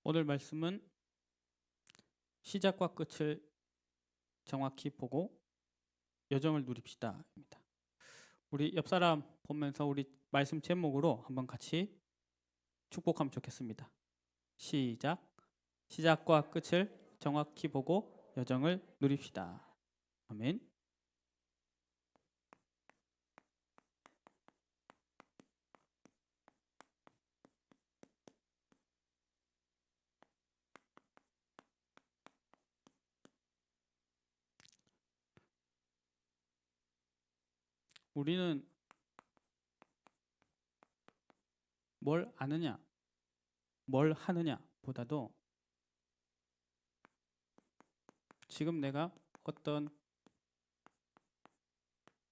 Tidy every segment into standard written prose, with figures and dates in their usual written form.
오늘 말씀은 시작과 끝을 정확히 보고 여정을 누립시다입니다. 우리 옆 사람 보면서 우리 말씀 제목으로 한번 같이 축복하면 좋겠습니다. 시작. 시작과 끝을 정확히 보고 여정을 누립시다. 아멘. 우리는 뭘 아느냐, 뭘 하느냐 보다도 지금 내가 어떤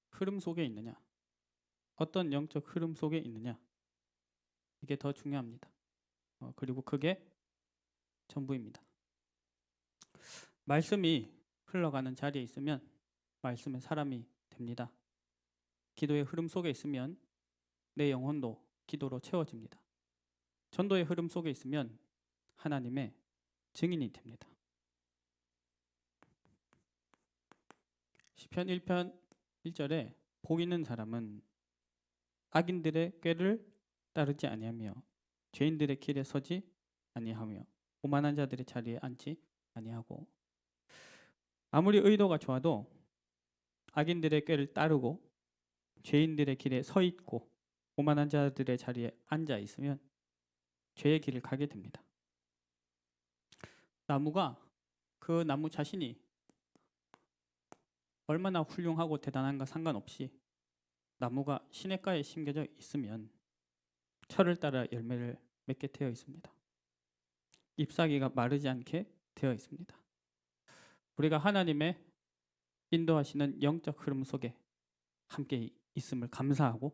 흐름 속에 있느냐, 어떤 영적 흐름 속에 있느냐, 이게 더 중요합니다. 그리고 그게 전부입니다. 말씀이 흘러가는 자리에 있으면 말씀의 사람이 됩니다. 기도의 흐름 속에 있으면 내 영혼도 기도로 채워집니다. 전도의 흐름 속에 있으면 하나님의 증인이 됩니다. 시편 1편 1절에 복 있는 사람은 악인들의 꾀를 따르지 아니하며 죄인들의 길에 서지 아니하며 오만한 자들의 자리에 앉지 아니하고, 아무리 의도가 좋아도 악인들의 꾀를 따르고 죄인들의 길에 서 있고 오만한 자들의 자리에 앉아 있으면 죄의 길을 가게 됩니다. 나무가 그 나무 자신이 얼마나 훌륭하고 대단한가 상관없이 나무가 시냇가에 심겨져 있으면 철을 따라 열매를 맺게 되어 있습니다. 잎사귀가 마르지 않게 되어 있습니다. 우리가 하나님의 인도하시는 영적 흐름 속에 함께 있음을 감사하고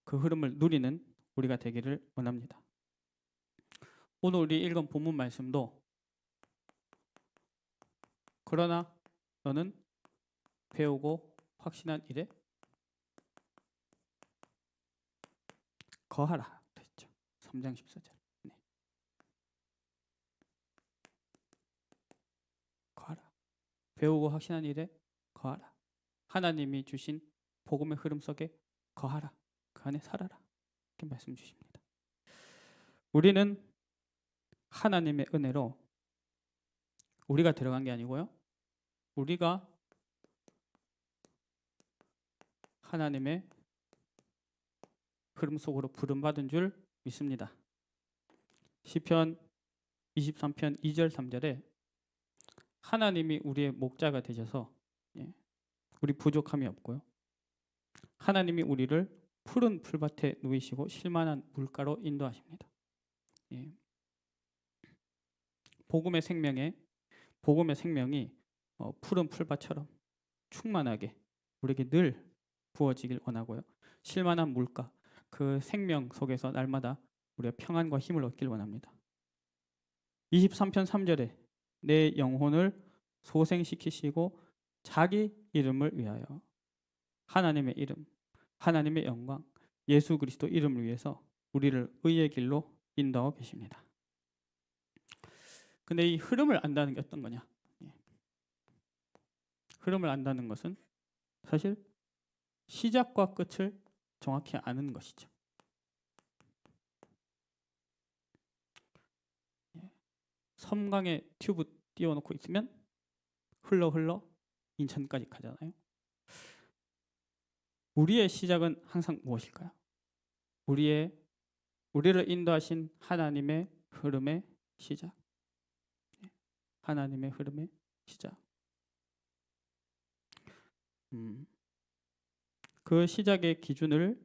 그 흐름을 누리는 우리가 되기를 원합니다. 오늘 우리 읽은 본문 말씀도 그러나 너는 배우고 확신한 일에 거하라 그랬죠. 3장 14절. 네. 거하라. 배우고 확신한 일에 거하라. 하나님이 주신 복음의 흐름 속에 거하라. 그 안에 살아라. 이렇게 말씀 주십니다. 우리는 하나님의 은혜로 우리가 들어간 게 아니고요. 우리가 하나님의 흐름 속으로 부름받은 줄 믿습니다. 시편 23편 2절 3절에 하나님이 우리의 목자가 되셔서 우리 부족함이 없고요. 하나님이 우리를 푸른 풀밭에 누이시고 쉴만한 물가로 인도하십니다. 복음의 생명이 푸른 풀밭처럼 충만하게 우리에게 늘 부어지길 원하고요. 쉴만한 물가, 그 생명 속에서 날마다 우리가 평안과 힘을 얻길 원합니다. 23편 3절에 내 영혼을 소생시키시고 자기 이름을 위하여 하나님의 이름, 하나님의 영광, 예수 그리스도 이름을 위해서 우리를 의의 길로 인도하고 계십니다. 근데 이 흐름을 안다는 게 어떤 거냐? 흐름을 안다는 것은 사실 시작과 끝을 정확히 아는 것이죠. 섬강에 튜브 띄워놓고 있으면 흘러 인천까지 가잖아요. 우리의 시작은 항상 무엇일까요? 우리를 인도하신 하나님의 흐름의 시작. 하나님의 흐름의 시작. 그 시작의 기준을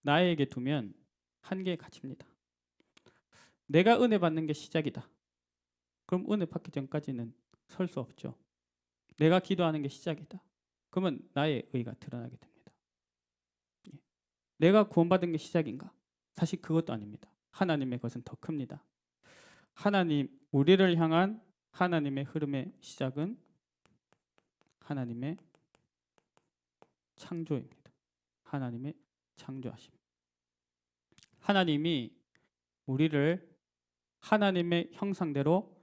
나에게 두면 한계에 갇힙니다. 내가 은혜 받는 게 시작이다. 그럼 은혜 받기 전까지는 설 수 없죠. 내가 기도하는 게 시작이다. 그러면 나의 의가 드러나게 됩니다. 내가 구원받은 게 시작인가? 사실 그것도 아닙니다. 하나님의 것은 더 큽니다. 우리를 향한 하나님의 흐름의 시작은 하나님의 창조입니다. 하나님의 창조하심. 하나님이 우리를 하나님의 형상대로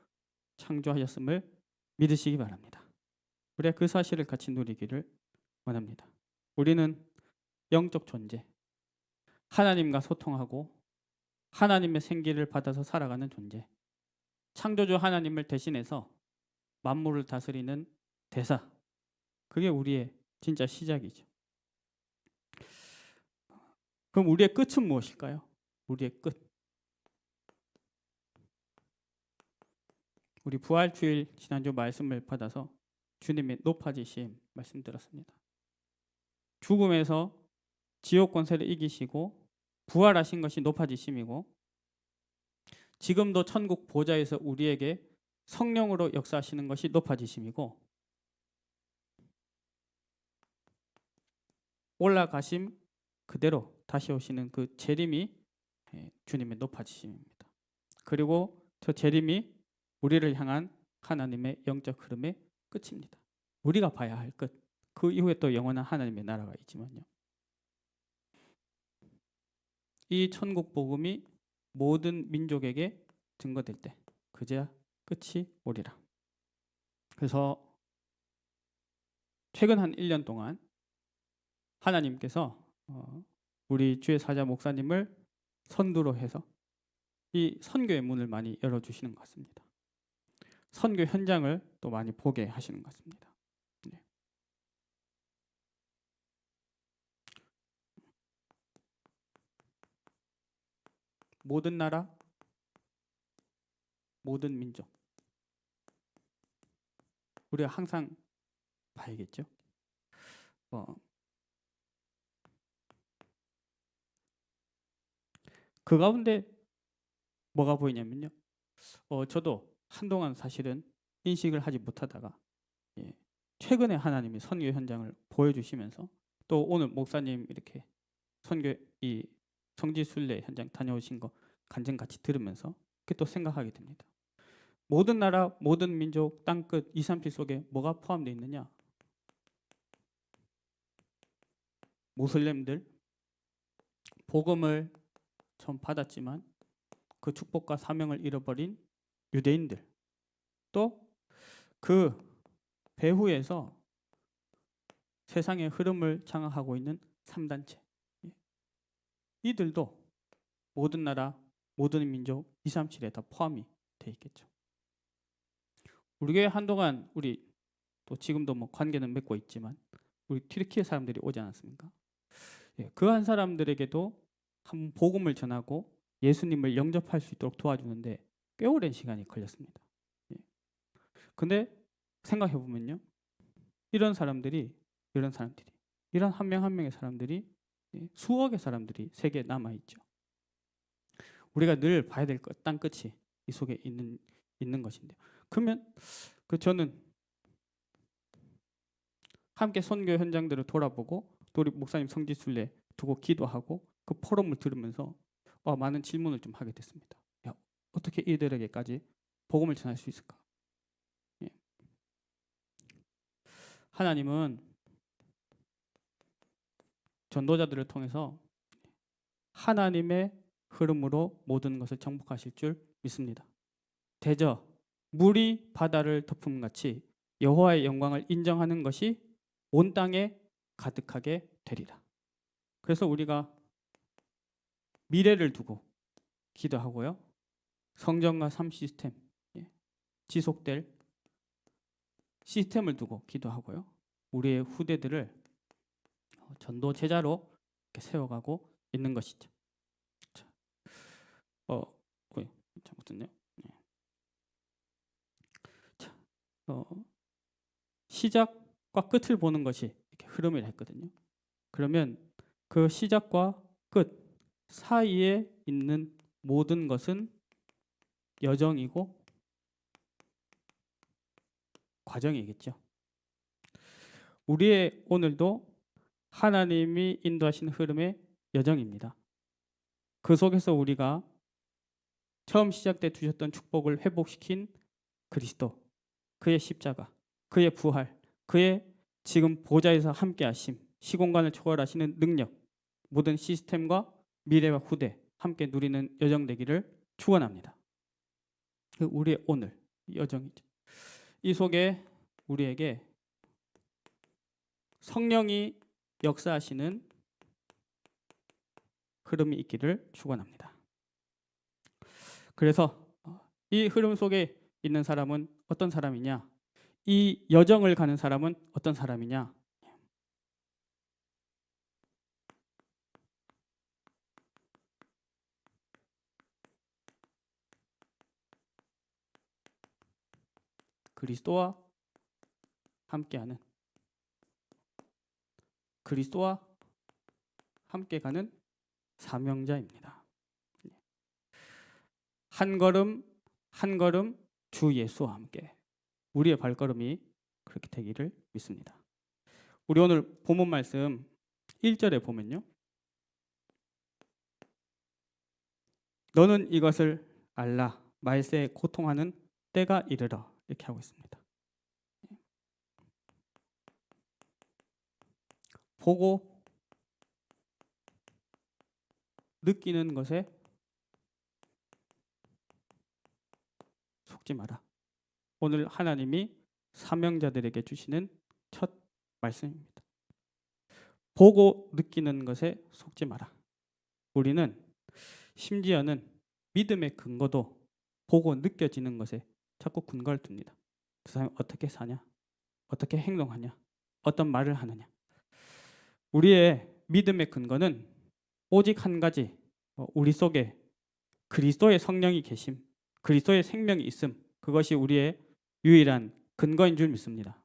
창조하셨음을 믿으시기 바랍니다. 우리가 그 사실을 같이 누리기를 원합니다. 우리는 영적 존재, 하나님과 소통하고 하나님의 생기를 받아서 살아가는 존재, 창조주 하나님을 대신해서 만물을 다스리는 대사, 그게 우리의 진짜 시작이죠. 그럼 우리의 끝은 무엇일까요? 우리의 끝. 우리 부활주일 지난주 말씀을 받아서 주님의 높아지심 말씀드렸습니다. 죽음에서 지옥 권세를 이기시고 부활하신 것이 높아지심이고, 지금도 천국 보좌에서 우리에게 성령으로 역사하시는 것이 높아지심이고, 올라가심 그대로 다시 오시는 그 재림이 주님의 높아지심입니다. 그리고 저 재림이 우리를 향한 하나님의 영적 흐름의 끝입니다. 우리가 봐야 할 끝. 그 이후에 또 영원한 하나님의 나라가 있지만요. 이 천국 복음이 모든 민족에게 증거될 때 그제야 끝이 오리라. 그래서 최근 한 1년 동안 하나님께서 우리 주의 사자 목사님을 선두로 해서 이 선교의 문을 많이 열어주시는 것 같습니다. 선교 현장을 또 많이 보게 하시는 것 같습니다. 네. 모든 나라, 모든 민족, 우리가 항상 봐야겠죠. 그 가운데 뭐가 보이냐면요. 저도 한동안 사실은 인식을 하지 못하다가 최근에 하나님이 선교 현장을 보여주시면서 또 오늘 목사님 이렇게 선교 이 성지순례 현장 다녀오신 거 간증같이 들으면서 그렇게 또 생각하게 됩니다. 모든 나라, 모든 민족, 땅끝 237 속에 뭐가 포함되어 있느냐? 모슬렘들, 복음을 처음 받았지만 그 축복과 사명을 잃어버린 유대인들, 또 그 배후에서 세상의 흐름을 장악하고 있는 3단체, 이들도 모든 나라, 모든 민족 237에 다 포함이 돼 있겠죠. 우리 교회 한동안 우리 또 지금도 뭐 관계는 맺고 있지만 우리 튀르키예 사람들이 오지 않았습니까? 그 한 사람들에게도 한 복음을 전하고 예수님을 영접할 수 있도록 도와주는데 꽤 오랜 시간이 걸렸습니다. 근데 생각해 보면요, 이런 사람들이 이런 한 명 한 명의 사람들이 수억의 사람들이 세계에 남아 있죠. 우리가 늘 봐야 될 것, 땅 끝이 이 속에 있는 것인데, 그러면 저는 함께 선교 현장들을 돌아보고 또 우리 목사님 성지순례 두고 기도하고 그 포럼을 들으면서 많은 질문을 좀 하게 됐습니다. 어떻게 이들에게까지 복음을 전할 수 있을까? 하나님은 전도자들을 통해서 하나님의 흐름으로 모든 것을 정복하실 줄 믿습니다. 대저 물이 바다를 덮음같이 여호와의 영광을 인정하는 것이 온 땅에 가득하게 되리라. 그래서 우리가 미래를 두고 기도하고요, 성전과 삶 시스템, 지속될 시스템을 두고 기도하고요, 우리의 후대들을 전도 제자로 세워가고 있는 것이죠. 잘못했네요. 시작과 끝을 보는 것이 이렇게 흐름이라 했거든요. 그러면 그 시작과 끝 사이에 있는 모든 것은 여정이고 과정이겠죠. 우리의 오늘도 하나님이 인도하신 흐름의 여정입니다. 그 속에서 우리가 처음 시작돼 두셨던 축복을 회복시킨 그리스도, 그의 십자가, 그의 부활, 그의 지금 보좌에서 함께 하심, 시공간을 초월하시는 능력, 모든 시스템과 미래와 후대 함께 누리는 여정 되기를 축원합니다. 우리의 오늘 여정이죠. 이 속에 우리에게 성령이 역사하시는 흐름이 있기를 축원합니다. 그래서 이 흐름 속에 있는 사람은 어떤 사람이냐? 이 여정을 가는 사람은 어떤 사람이냐? 그리스도와 함께하는, 그리스도와 함께 가는 사명자입니다. 한 걸음 한 걸음 주 예수와 함께 우리의 발걸음이 그렇게 되기를 믿습니다. 우리 오늘 본문 말씀 1절에 보면요, 너는 이것을 알라, 말세에 고통하는 때가 이르러, 이렇게 하고 있습니다. 보고 느끼는 것에 속지 마라. 오늘 하나님이 사명자들에게 주시는 첫 말씀입니다. 보고 느끼는 것에 속지 마라. 우리는 심지어는 믿음의 근거도 보고 느껴지는 것에 자꾸 근거를 둡니다. 그 사람이 어떻게 사냐? 어떻게 행동하냐? 어떤 말을 하느냐? 우리의 믿음의 근거는 오직 한 가지, 우리 속에 그리스도의 성령이 계심, 그리스도의 생명이 있음, 그것이 우리의 유일한 근거인 줄 믿습니다.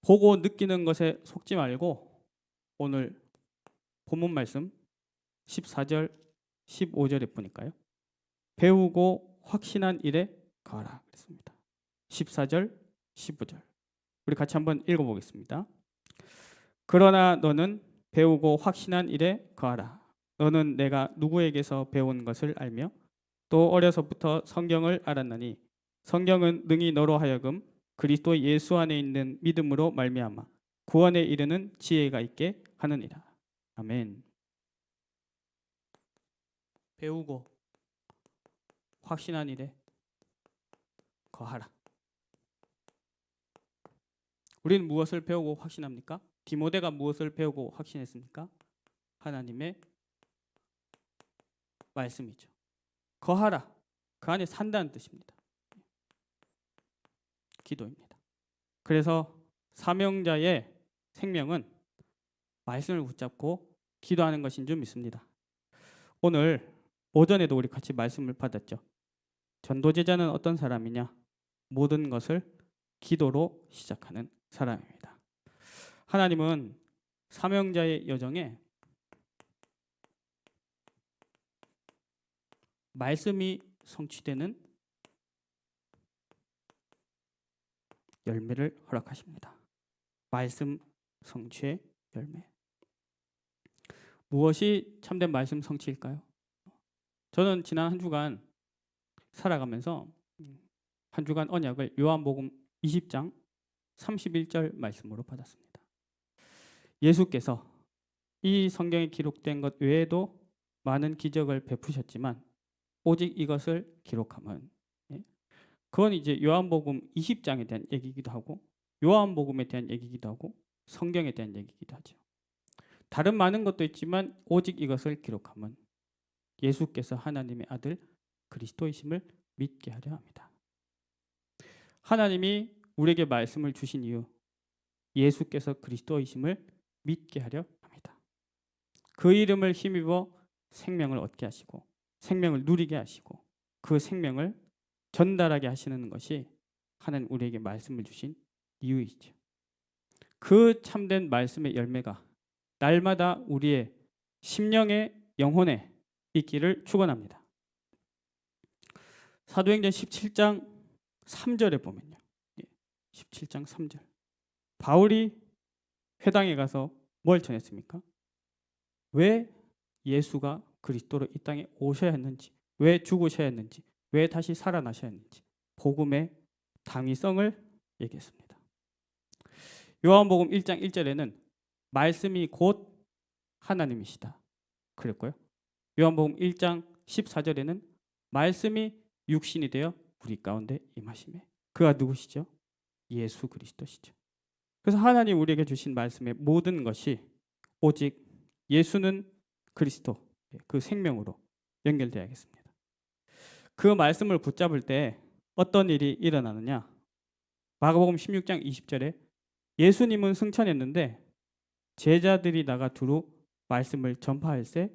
보고 느끼는 것에 속지 말고 오늘 본문 말씀 14절 15절에 보니까요, 배우고 확신한 일에 거하라 그랬습니다. 14절 15절 우리 같이 한번 읽어보겠습니다. 그러나 너는 배우고 확신한 일에 거하라. 너는 내가 누구에게서 배운 것을 알며 또 어려서부터 성경을 알았나니 성경은 능히 너로 하여금 그리스도 예수 안에 있는 믿음으로 말미암아 구원에 이르는 지혜가 있게 하느니라. 아멘. 배우고 확신한 일에 거하라. 우리는 무엇을 배우고 확신합니까? 디모데가 무엇을 배우고 확신했습니까? 하나님의 말씀이죠. 거하라. 그 안에 산다는 뜻입니다. 기도입니다. 그래서 사명자의 생명은 말씀을 붙잡고 기도하는 것인 줄 믿습니다. 오늘 오전에도 우리 같이 말씀을 받았죠. 전도제자는 어떤 사람이냐? 모든 것을 기도로 시작하는 사람입니다. 하나님은 사명자의 여정에 말씀이 성취되는 열매를 허락하십니다. 말씀 성취의 열매. 무엇이 참된 말씀 성취일까요? 저는 지난 한 주간 살아가면서 한 주간 언약을 요한복음 20장 31절 말씀으로 받았습니다. 예수께서 이 성경에 기록된 것 외에도 많은 기적을 베푸셨지만 오직 이것을 기록함은, 그건 이제 요한복음 20장에 대한 얘기이기도 하고 요한복음에 대한 얘기이기도 하고 성경에 대한 얘기이기도 하죠. 다른 많은 것도 있지만 오직 이것을 기록함은 예수께서 하나님의 아들 그리스도이심을 믿게 하려 합니다. 하나님이 우리에게 말씀을 주신 이유, 예수께서 그리스도이심을 믿게 하려 합니다. 그 이름을 힘입어 생명을 얻게 하시고 생명을 누리게 하시고 그 생명을 전달하게 하시는 것이 하나님 우리에게 말씀을 주신 이유이죠. 그 참된 말씀의 열매가 날마다 우리의 심령의 영혼에 있기를 축원합니다. 사도행전 17장 3절에 보면요, 17장 3절 바울이 회당에 가서 뭘 전했습니까? 왜 예수가 그리스도로 이 땅에 오셔야 했는지, 왜 죽으셔야 했는지, 왜 다시 살아나셔야 했는지 복음의 당위성을 얘기했습니다. 요한복음 1장 1절에는 말씀이 곧 하나님이시다 그랬고요. 요한복음 1장 14절에는 말씀이 육신이 되어 우리 가운데 임하시매. 그가 누구시죠? 예수 그리스도시죠. 그래서 하나님 우리에게 주신 말씀의 모든 것이 오직 예수는 그리스도, 그 생명으로 연결되어야겠습니다. 그 말씀을 붙잡을 때 어떤 일이 일어나느냐? 마가복음 16장 20절에 예수님은 승천했는데 제자들이 나가 두루 말씀을 전파할세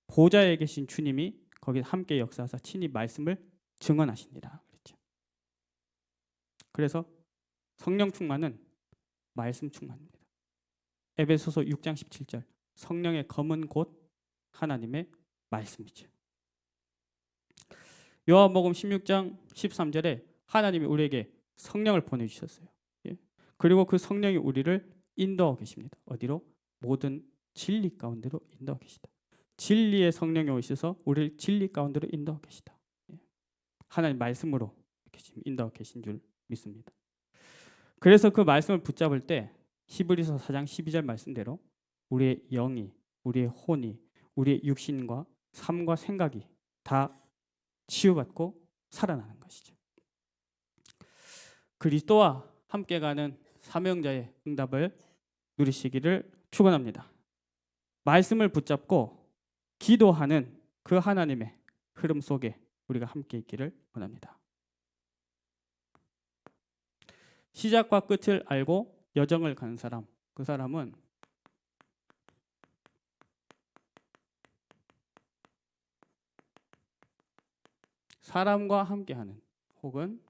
보좌에 계신 주님이 거기 함께 역사하사 친히 말씀을 증언하시니라 그랬죠. 그래서 성령 충만은 말씀 충만입니다. 에베소서 6장 17절 성령의 검은 곧 하나님의 말씀이죠. 요한복음 16장 13절에 하나님이 우리에게 성령을 보내주셨어요. 예? 그리고 그 성령이 우리를 인도하고 계십니다. 어디로? 모든 진리 가운데로 인도하고 계시다. 진리의 성령이 오셔서 우리를 진리 가운데로 인도하고 계시다. 예? 하나님 말씀으로 이렇게 지금 인도하고 계신 줄 믿습니다. 그래서 그 말씀을 붙잡을 때 히브리서 4장 12절 말씀대로 우리의 영이, 우리의 혼이, 우리의 육신과 삶과 생각이 다 치유받고 살아나는 것이죠. 그리스도와 함께 가는 사명자의 응답을 누리시기를 축원합니다. 말씀을 붙잡고 기도하는 그 하나님의 흐름 속에 우리가 함께 있기를 원합니다. 시작과 끝을 알고 여정을 가는 사람, 그 사람은 사람과 함께하는 혹은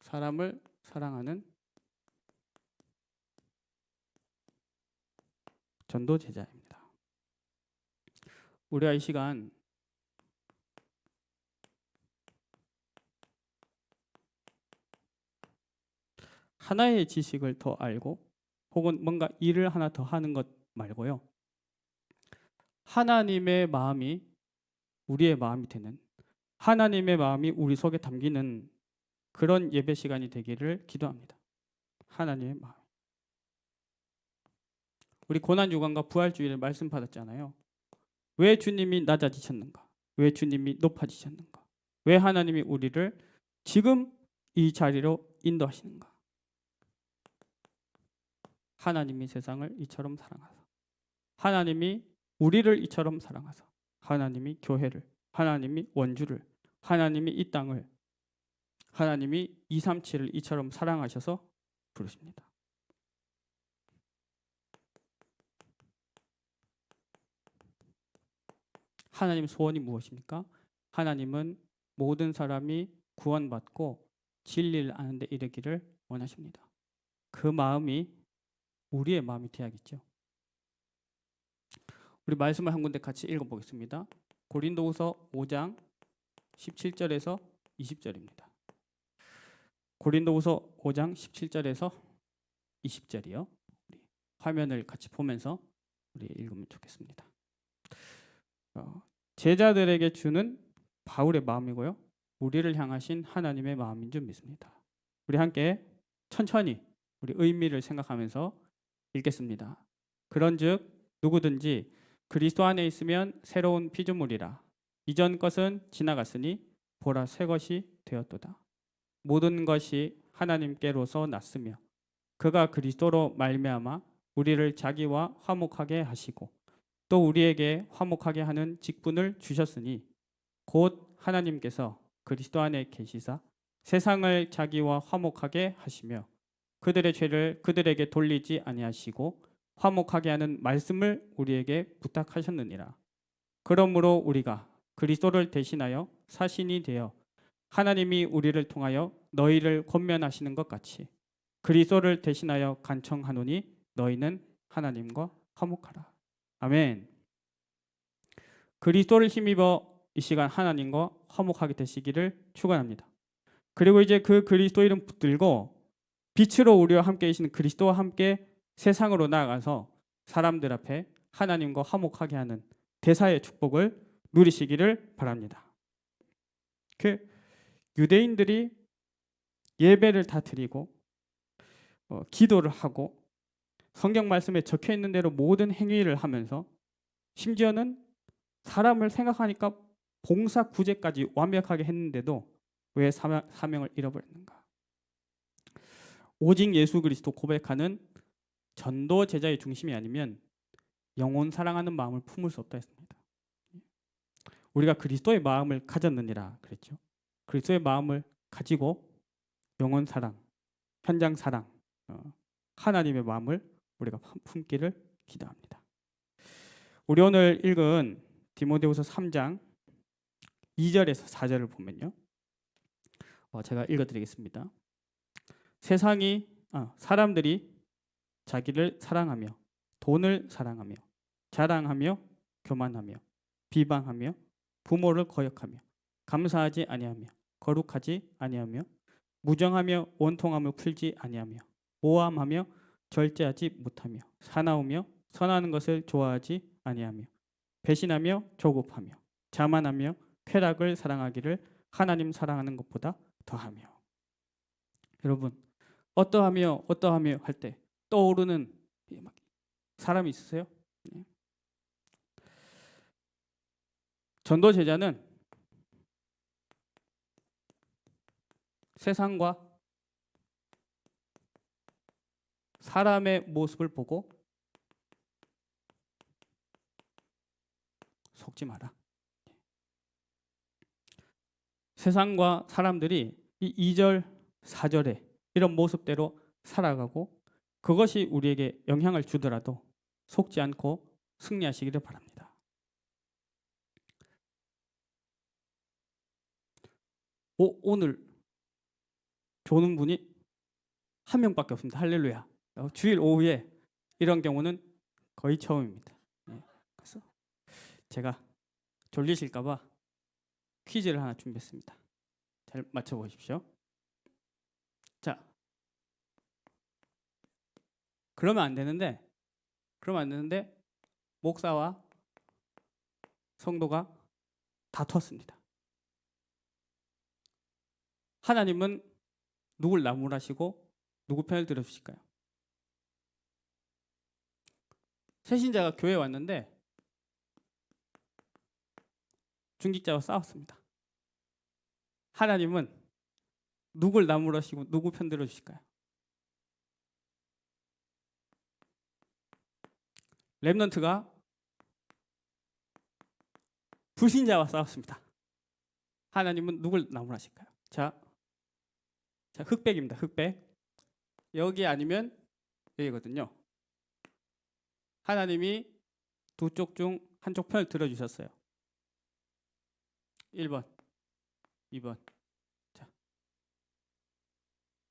사람을 사랑하는 전도 제자입니다. 우리가 이 시간 하나의 지식을 더 알고 혹은 뭔가 일을 하나 더 하는 것 말고요. 하나님의 마음이 우리의 마음이 되는, 하나님의 마음이 우리 속에 담기는 그런 예배 시간이 되기를 기도합니다. 하나님의 마음. 우리 고난주간과 부활주일에 말씀 받았잖아요. 왜 주님이 낮아지셨는가? 왜 주님이 높아지셨는가? 왜 하나님이 우리를 지금 이 자리로 인도하시는가? 하나님이 세상을 이처럼 사랑하사, 하나님이 우리를 이처럼 사랑하사, 하나님이 교회를, 하나님이 원주를, 하나님이 이 땅을, 하나님이 237을 이처럼 사랑하셔서 부르십니다. 하나님 소원이 무엇입니까? 하나님은 모든 사람이 구원받고 진리를 아는 데 이르기를 원하십니다. 그 마음이 우리의 마음이 되어야겠죠. 우리 말씀을 한 군데 같이 읽어보겠습니다. 고린도후서 5장 17절에서 20절입니다. 고린도후서 5장 17절에서 20절이요. 우리 화면을 같이 보면서 우리 읽으면 좋겠습니다. 제자들에게 주는 바울의 마음이고요. 우리를 향하신 하나님의 마음인 줄 믿습니다. 우리 함께 천천히 우리 의미를 생각하면서 읽겠습니다. 그런즉 누구든지 그리스도 안에 있으면 새로운 피조물이라. 이전 것은 지나갔으니 보라 새 것이 되었도다. 모든 것이 하나님께로서 났으며 그가 그리스도로 말미암아 우리를 자기와 화목하게 하시고 또 우리에게 화목하게 하는 직분을 주셨으니 곧 하나님께서 그리스도 안에 계시사 세상을 자기와 화목하게 하시며 그들의 죄를 그들에게 돌리지 아니하시고 화목하게 하는 말씀을 우리에게 부탁하셨느니라. 그러므로 우리가 그리스도를 대신하여 사신이 되어 하나님이 우리를 통하여 너희를 권면하시는 것 같이 그리스도를 대신하여 간청하노니 너희는 하나님과 화목하라. 아멘. 그리스도를 힘입어 이 시간 하나님과 화목하게 되시기를 축원합니다. 그리고 이제 그 그리스도 이름 붙들고 빛으로 우리와 함께 계시는 그리스도와 함께 세상으로 나아가서 사람들 앞에 하나님과 화목하게 하는 대사의 축복을 누리시기를 바랍니다. 그 유대인들이 예배를 다 드리고 기도를 하고 성경 말씀에 적혀 있는 대로 모든 행위를 하면서 심지어는 사람을 생각하니까 봉사 구제까지 완벽하게 했는데도 왜 사명을 잃어버렸는가? 오직 예수 그리스도 고백하는 전도 제자의 중심이 아니면 영혼 사랑하는 마음을 품을 수 없다 했습니다. 우리가 그리스도의 마음을 가졌느니라 그랬죠. 그리스도의 마음을 가지고 영혼 사랑, 현장 사랑, 하나님의 마음을 우리가 품기를 기도합니다. 우리 오늘 읽은 디모데후서 3장 2절에서 4절을 보면요. 제가 읽어드리겠습니다. 사람들이 자기를 사랑하며 돈을 사랑하며 자랑하며 교만하며 비방하며 부모를 거역하며 감사하지 아니하며 거룩하지 아니하며 무정하며 원통함을 풀지 아니하며 모함하며 절제하지 못하며 사나우며 선하는 것을 좋아하지 아니하며 배신하며 조급하며 자만하며 쾌락을 사랑하기를 하나님 사랑하는 것보다 더하며. 여러분, 어떠하며 할 때 떠오르는 사람이 있으세요? 전도 제자는 세상과 사람의 모습을 보고 속지 마라. 세상과 사람들이 이 2절, 4절에 이런 모습대로 살아가고 그것이 우리에게 영향을 주더라도 속지 않고 승리하시기를 바랍니다. 오늘 조는 분이 한 명밖에 없습니다. 할렐루야. 주일 오후에 이런 경우는 거의 처음입니다. 그래서 제가 졸리실까 봐 퀴즈를 하나 준비했습니다. 잘 맞춰보십시오. 자, 그러면 안 되는데 목사와 성도가 다투었습니다. 하나님은 누굴 나무라시고 누구 편을 들어주실까요? 새신자가 교회에 왔는데 중직자와 싸웠습니다. 하나님은 누굴 나무라시고 누구 편 들어주실까요? 렘넌트가 불신자와 싸웠습니다. 하나님은 누굴 나무라실까요? 자, 흑백입니다. 흑백. 여기 아니면 여기거든요. 하나님이 두 쪽 중 한쪽 편을 들어주셨어요. 1번, 2번. 자,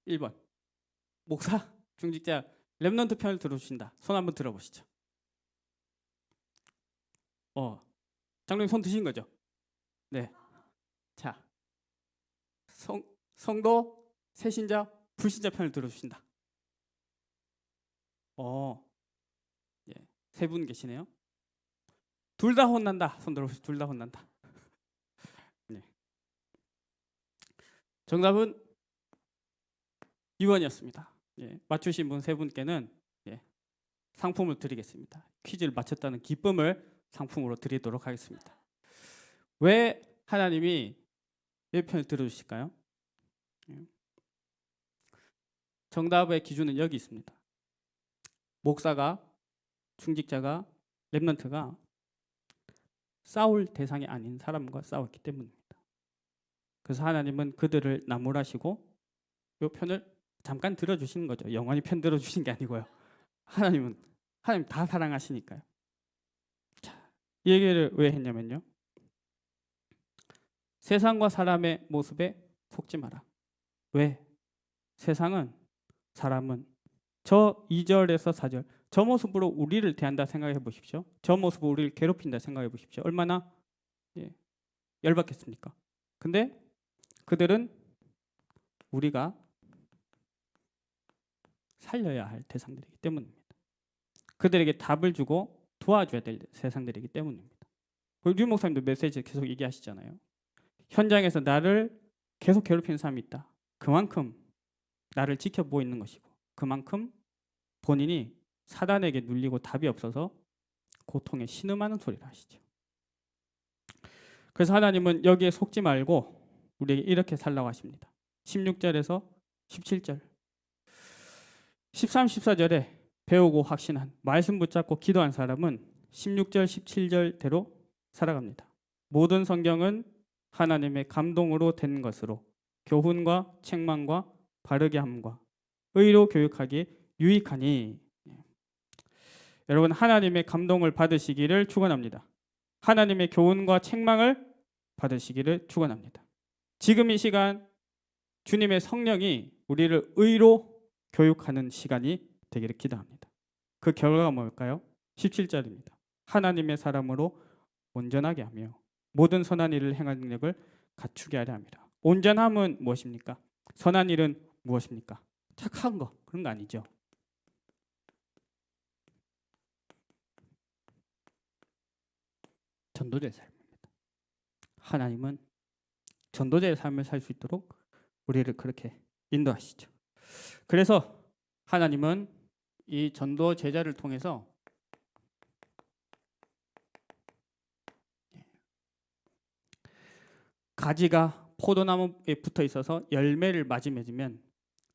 1번. 목사, 중직자, 렘넌트 편을 들어주신다. 손 한번 들어보시죠. 장로님 손 드신 거죠? 네. 자, 성도, 새신자, 불신자 편을 들어주신다. 예, 세 분 계시네요. 둘 다 혼난다. 손 들어보시죠. 둘 다 혼난다. 네. 정답은 2번이었습니다. 예, 맞추신 분 세 분께는 상품을 드리겠습니다. 퀴즈를 맞췄다는 기쁨을 상품으로 드리도록 하겠습니다. 왜 하나님이 이 편을 들어주실까요? 정답의 기준은 여기 있습니다. 목사가, 중직자가, 렘넌트가 싸울 대상이 아닌 사람과 싸웠기 때문입니다. 그래서 하나님은 그들을 나무라시고 이 편을 잠깐 들어주시는 거죠. 영원히 편 들어주신 게 아니고요. 하나님 다 사랑하시니까요. 자, 이 얘기를 왜 했냐면요. 세상과 사람의 모습에 속지 마라. 왜? 세상은, 사람은 저 2절에서 4절 저 모습으로 우리를 대한다 생각해 보십시오. 저 모습으로 우리를 괴롭힌다 생각해 보십시오. 얼마나 열받겠습니까? 근데 그들은 우리가 살려야 할 대상들이기 때문입니다. 그들에게 답을 주고 도와줘야 될 세상들이기 때문입니다. 류 목사님도 메시지 계속 얘기하시잖아요. 현장에서 나를 계속 괴롭히는 사람이 있다. 그만큼 나를 지켜보고 있는 것이고 그만큼 본인이 사단에게 눌리고 답이 없어서 고통에 신음하는 소리를 하시죠. 그래서 하나님은 여기에 속지 말고 우리에게 이렇게 살라고 하십니다. 16절에서 17절, 13, 14절에 배우고 확신한 말씀 붙잡고 기도한 사람은 16절, 17절대로 살아갑니다. 모든 성경은 하나님의 감동으로 된 것으로 교훈과 책망과 바르게 함과 의로 교육하기에 유익하니. 여러분, 하나님의 감동을 받으시기를 축원합니다. 하나님의 교훈과 책망을 받으시기를 축원합니다. 지금 이 시간 주님의 성령이 우리를 의로 교육하는 시간이 되기를 기도합니다. 그 결과가 뭘까요? 17절입니다. 하나님의 사람으로 온전하게 하며 모든 선한 일을 행할 능력을 갖추게 하려 합니다. 온전함은 무엇입니까? 선한 일은 무엇입니까? 착한 거, 그런 거 아니죠. 전도자의 삶입니다. 하나님은 전도자의 삶을 살 수 있도록 우리를 그렇게 인도하시죠. 그래서 하나님은 이 전도 제자를 통해서 가지가 포도나무에 붙어 있어서 열매를 맞이 맺으면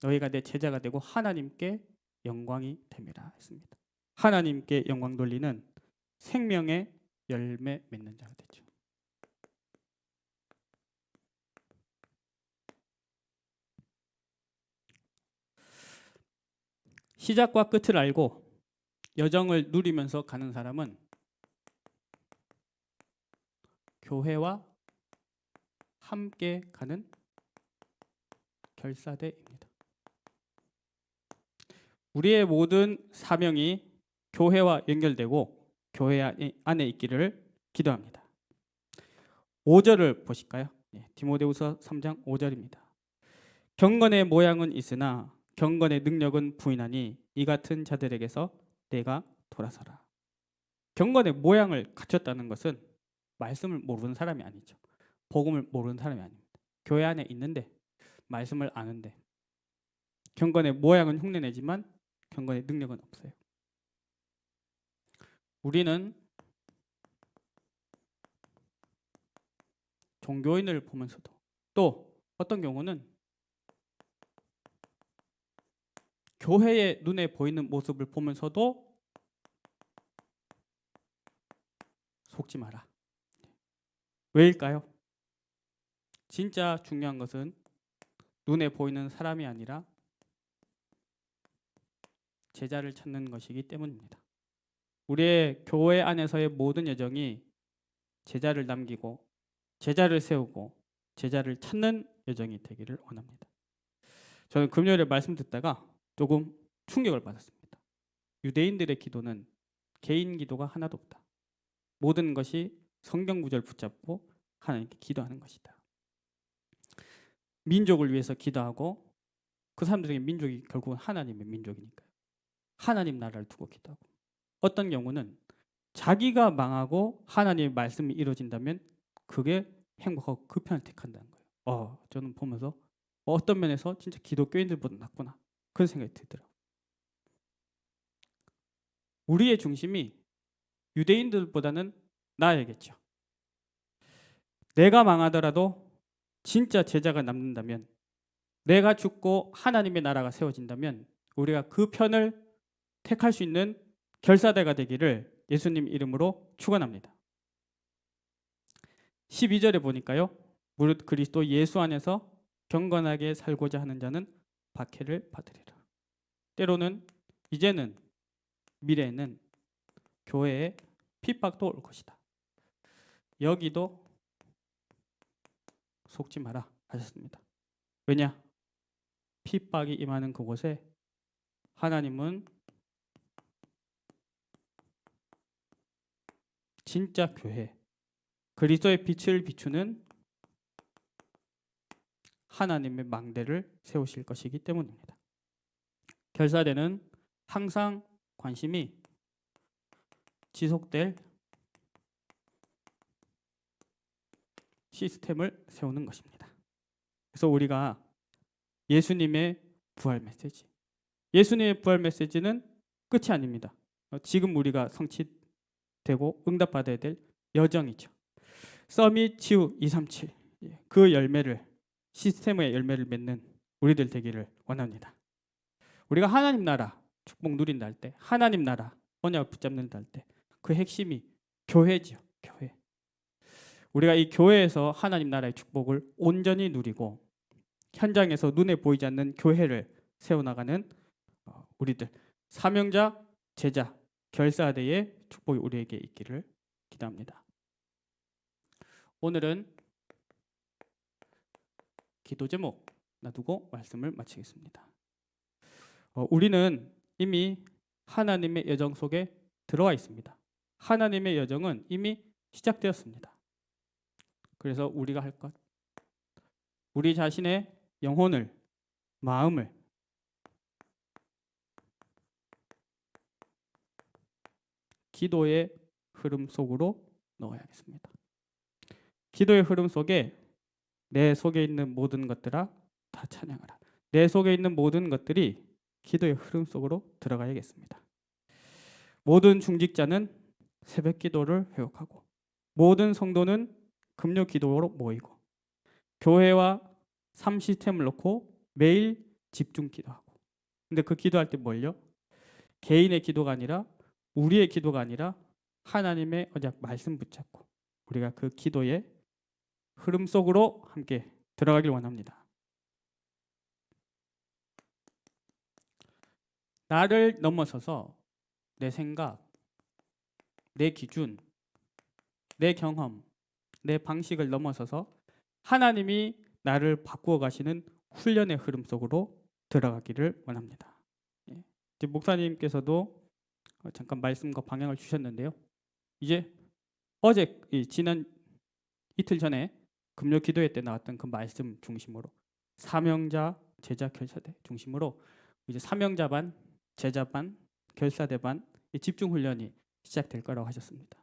너희가 내 제자가 되고 하나님께 영광이 됨이라 했습니다. 하나님께 영광 돌리는 생명의 열매 맺는 자가 되죠. 시작과 끝을 알고 여정을 누리면서 가는 사람은 교회와 함께 가는 결사대입니다. 우리의 모든 사명이 교회와 연결되고 교회 안에 있기를 기도합니다. 5절을 보실까요? 디모데후서 3장 5절입니다. 경건의 모양은 있으나 경건의 능력은 부인하니 이 같은 자들에게서 내가 돌아서라. 경건의 모양을 갖췄다는 것은 말씀을 모르는 사람이 아니죠. 복음을 모르는 사람이 아닙니다. 교회 안에 있는데 말씀을 아는데 경건의 모양은 흉내내지만 경건의 능력은 없어요. 우리는 종교인을 보면서도 또 어떤 경우는 교회의 눈에 보이는 모습을 보면서도 속지 마라. 왜일까요? 진짜 중요한 것은 눈에 보이는 사람이 아니라 제자를 찾는 것이기 때문입니다. 우리의 교회 안에서의 모든 여정이 제자를 남기고 제자를 세우고 제자를 찾는 여정이 되기를 원합니다. 저는 금요일에 말씀 듣다가 조금 충격을 받았습니다. 유대인들의 기도는 개인 기도가 하나도 없다. 모든 것이 성경 구절 붙잡고 하나님께 기도하는 것이다. 민족을 위해서 기도하고 그 사람들에게 민족이 결국은 하나님의 민족이니까요. 하나님 나라를 두고 기도하고 어떤 경우는 자기가 망하고 하나님의 말씀이 이루어진다면 그게 행복하고 그 편을 택한다는 거예요. 저는 보면서 어떤 면에서 진짜 기독교인들보다 낫구나 그런 생각이 들더라고요. 우리의 중심이 유대인들보다는 나아야겠죠. 내가 망하더라도 진짜 제자가 남는다면, 내가 죽고 하나님의 나라가 세워진다면 우리가 그 편을 택할 수 있는 결사대가 되기를 예수님 이름으로 축원합니다. 12절에 보니까요. 무릇 그리스도 예수 안에서 경건하게 살고자 하는 자는 박해를 받으리라. 때로는 이제는 미래에는 교회에 핍박도 올 것이다. 여기도 속지 마라 하셨습니다. 왜냐? 핍박이 임하는 그곳에 하나님은 진짜 교회, 그리스도의 빛을 비추는 하나님의 망대를 세우실 것이기 때문입니다. 결사대는 항상 관심이 지속될 시스템을 세우는 것입니다. 그래서 우리가 예수님의 부활 메시지, 예수님의 부활 메시지는 끝이 아닙니다. 지금 우리가 성취되고 응답받아야 될 여정이죠. 서밋 치유 237 그 열매를 시스템의 열매를 맺는 우리들 되기를 원합니다. 우리가 하나님 나라 축복 누린다 할 때, 하나님 나라 언약을 붙잡는다 할 때 그 핵심이 교회지요. 교회. 우리가 이 교회에서 하나님 나라의 축복을 온전히 누리고 현장에서 눈에 보이지 않는 교회를 세워나가는 우리들 사명자, 제자, 결사대의 축복이 우리에게 있기를 기도합니다. 오늘은 기도 제목 놔두고 말씀을 마치겠습니다. 우리는 이미 하나님의 여정 속에 들어와 있습니다. 하나님의 여정은 이미 시작되었습니다. 그래서 우리가 할 것, 우리 자신의 영혼을, 마음을 기도의 흐름 속으로 넣어야겠습니다. 기도의 흐름 속에 내 속에 있는 모든 것들아 다 찬양하라. 내 속에 있는 모든 것들이 기도의 흐름 속으로 들어가야겠습니다. 모든 중직자는 새벽 기도를 회복하고 모든 성도는 금요 기도로 모이고 교회와 삶 시스템을 놓고 매일 집중 기도하고 근데 그 기도할 때 뭘요? 개인의 기도가 아니라 우리의 기도가 아니라 하나님의 언약 말씀 붙잡고 우리가 그 기도의 흐름 속으로 함께 들어가길 원합니다. 나를 넘어서서 내 생각, 내 기준, 내 경험, 내 방식을 넘어서서 하나님이 나를 바꾸어 가시는 훈련의 흐름 속으로 들어가기를 원합니다. 이제 목사님께서도 잠깐 말씀과 방향을 주셨는데요. 이제 어제 지난 이틀 전에 금요 기도회 때 나왔던 그 말씀 중심으로 사명자, 제자, 결사대 중심으로 이제 사명자 반, 제자 반, 결사대 반 집중 훈련이 시작될 거라고 하셨습니다.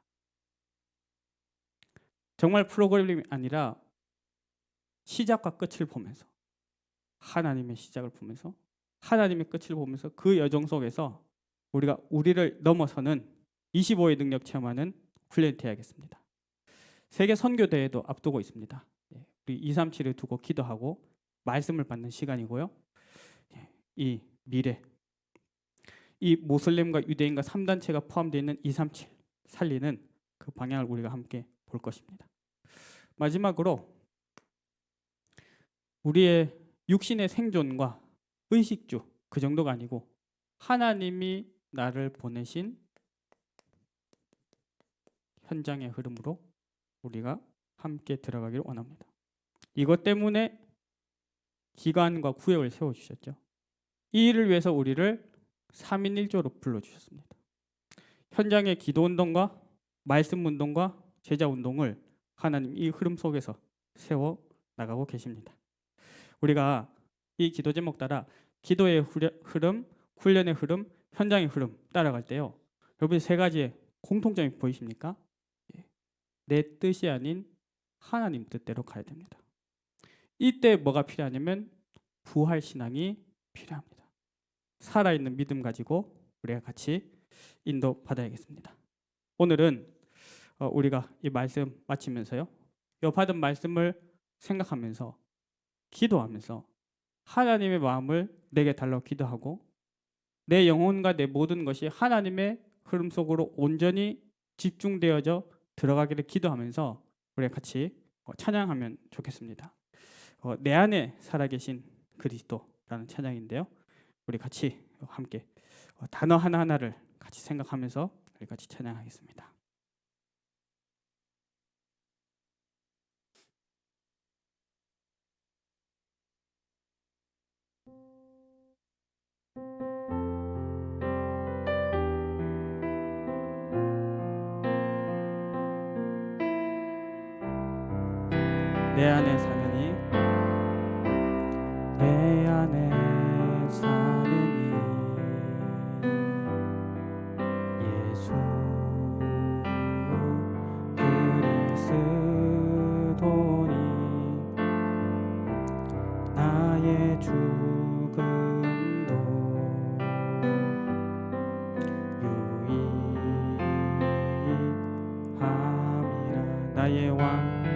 정말 프로그램이 아니라 시작과 끝을 보면서 하나님의 시작을 보면서 하나님의 끝을 보면서 그 여정 속에서 우리가 우리를 넘어서는 25의 능력 체험하는 훈련이 되어야겠습니다. 세계 선교대회도 앞두고 있습니다. 우리 237을 두고 기도하고 말씀을 받는 시간이고요. 이 미래, 이 모슬렘과 유대인과 3단체가 포함되어 있는 237 살리는 그 방향을 우리가 함께 볼 것입니다. 마지막으로 우리의 육신의 생존과 의식주 그 정도가 아니고 하나님이 나를 보내신 현장의 흐름으로 우리가 함께 들어가기를 원합니다. 이것 때문에 기관과 구역을 세워주셨죠. 이 일을 위해서 우리를 3인 1조로 불러주셨습니다. 현장의 기도운동과 말씀운동과 제자운동을 하나님 이 흐름 속에서 세워나가고 계십니다. 우리가 이 기도 제목 따라 기도의 흐름, 훈련의 흐름, 현장의 흐름 따라갈 때요. 여러분 세 가지의 공통점이 보이십니까? 내 뜻이 아닌 하나님 뜻대로 가야 됩니다. 이때 뭐가 필요하냐면 부활신앙이 필요합니다. 살아있는 믿음 가지고 우리가 같이 인도받아야겠습니다. 오늘은 우리가 이 말씀 마치면서요. 이 받은 말씀을 생각하면서 기도하면서 하나님의 마음을 내게 달라고 기도하고 내 영혼과 내 모든 것이 하나님의 흐름 속으로 온전히 집중되어져 들어가기를 기도하면서 우리가 같이 찬양하면 좋겠습니다. 내 안에 살아계신 그리스도라는 찬양인데요. 우리 같이 함께 단어 하나하나를 같이 생각하면서 우리 같이 찬양하겠습니다. 내 안에 사는 이 내 안에 사는 이 예수 그리스도니 나의 죽음도 유익함이라 나의 왕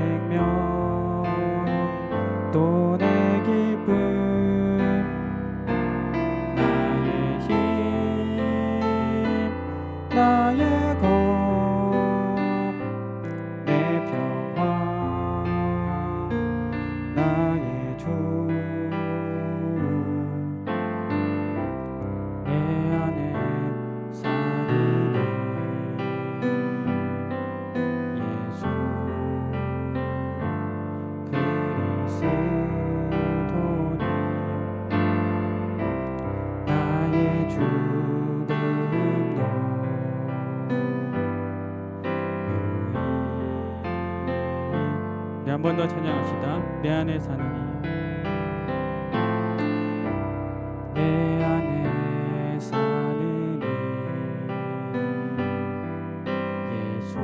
생명 또 내 기쁨 나의 힘 나의 검 내 평화 나의 주 내 안에 사는 예수 그리스도니 나의 죽음도 유익. 우리 한 번 더 찬양합시다. 내 안에 사느니 내 안에 사느니 예수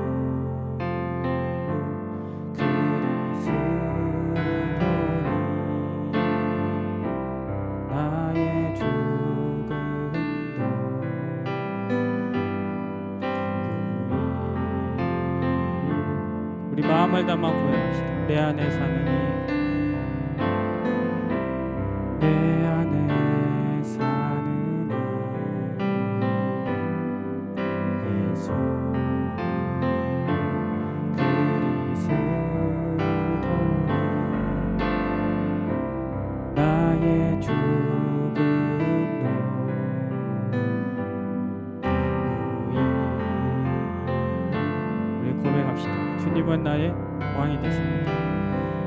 그리스도니 나의 죽음도 유익. 우리 마음을 담아 고백합시다. 내 안에 사느니 내 안에 사느니 예수 그리스도니 나의 죽음도 유익. 우리 고백합시다. 주님은 나의 왕이 되십니다.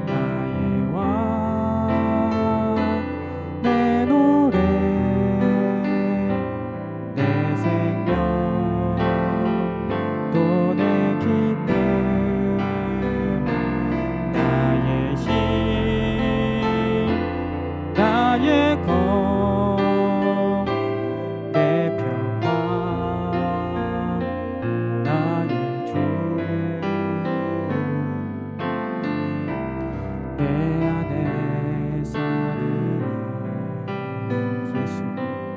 나의 왕 내 노래 내 생명 또 내 기쁨 나의 힘 나의 검 내 평화 나의 주 내 안에 사는 예수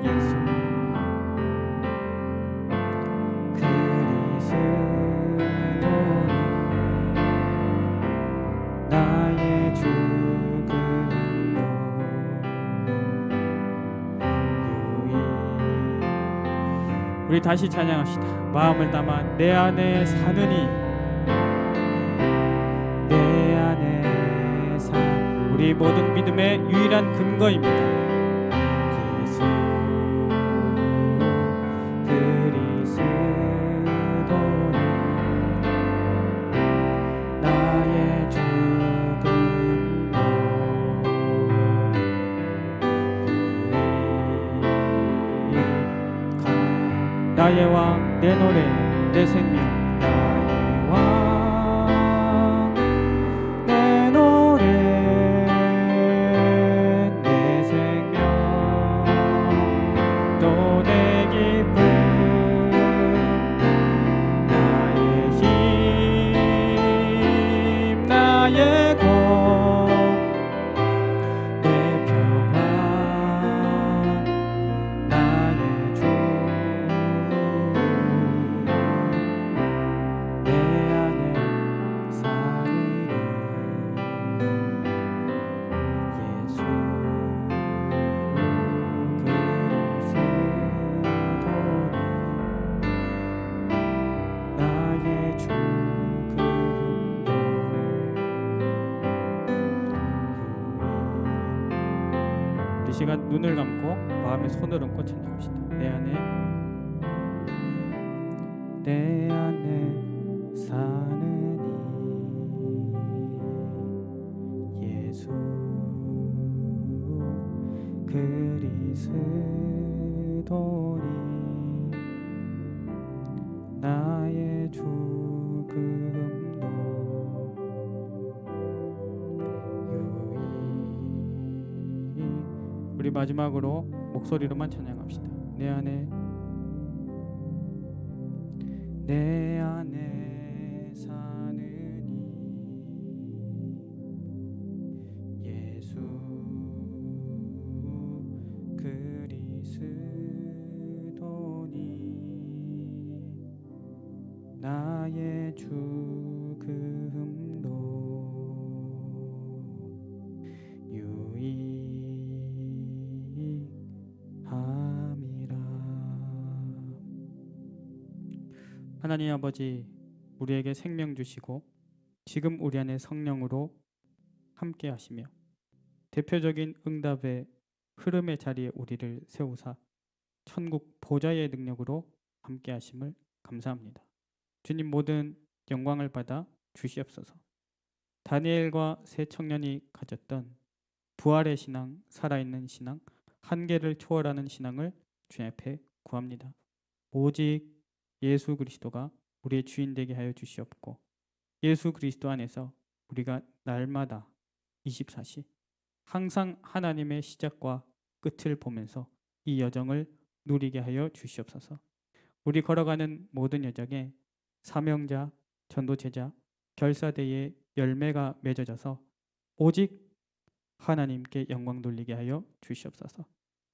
예수 그리스도니 나의 죽음도 유익. 우리 다시 찬양합시다. 마음을 담아 내 안에 사느니 내 안에 사 우리 모든 믿음의 유일한 근거입니다. 예수 그리스도니 나의 죽음도 유익한 나의 왕 내 노래 내 생명 나의 왕 내 노래 내 생명 또 내 기쁨 나의 힘 나의 검 내 평화 나의 주 내 안에 사느니 예수 그리스도니 나의 죽음도 유익. 이 시간 눈을 감고 마음에 손을 얹고 찬양합시다. 내 안에 사느니 예수 그리스도니 나의 죽음도 유익. 우리 마지막으로 목소리로만 찬양합시다. 내 안에 사느니 예수 그리스도니 나의 죽음도 하나님 아버지, 우리에게 생명 주시고 지금 우리 안에 성령으로 함께 하시며 대표적인 응답의 흐름의 자리에 우리를 세우사 천국 보좌의 능력으로 함께 하심을 감사합니다. 주님, 모든 영광을 받아 주시옵소서. 다니엘과 세 청년이 가졌던 부활의 신앙, 살아있는 신앙, 한계를 초월하는 신앙을 주님 앞에 구합니다. 오직 예수 그리스도가 우리의 주인 되게 하여 주시옵고, 예수 그리스도 안에서 우리가 날마다 24시 항상 하나님의 시작과 끝을 보면서 이 여정을 누리게 하여 주시옵소서. 우리 걸어가는 모든 여정에 사명자, 전도제자, 결사대의 열매가 맺어져서 오직 하나님께 영광 돌리게 하여 주시옵소서.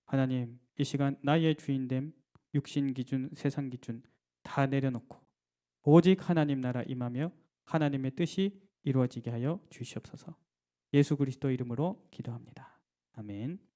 하나님, 이 시간 나의 주인됨, 육신 기준, 세상 기준 다 내려놓고 오직 하나님 나라 임하며 하나님의 뜻이 이루어지게 하여 주시옵소서. 예수 그리스도 이름으로 기도합니다. 아멘.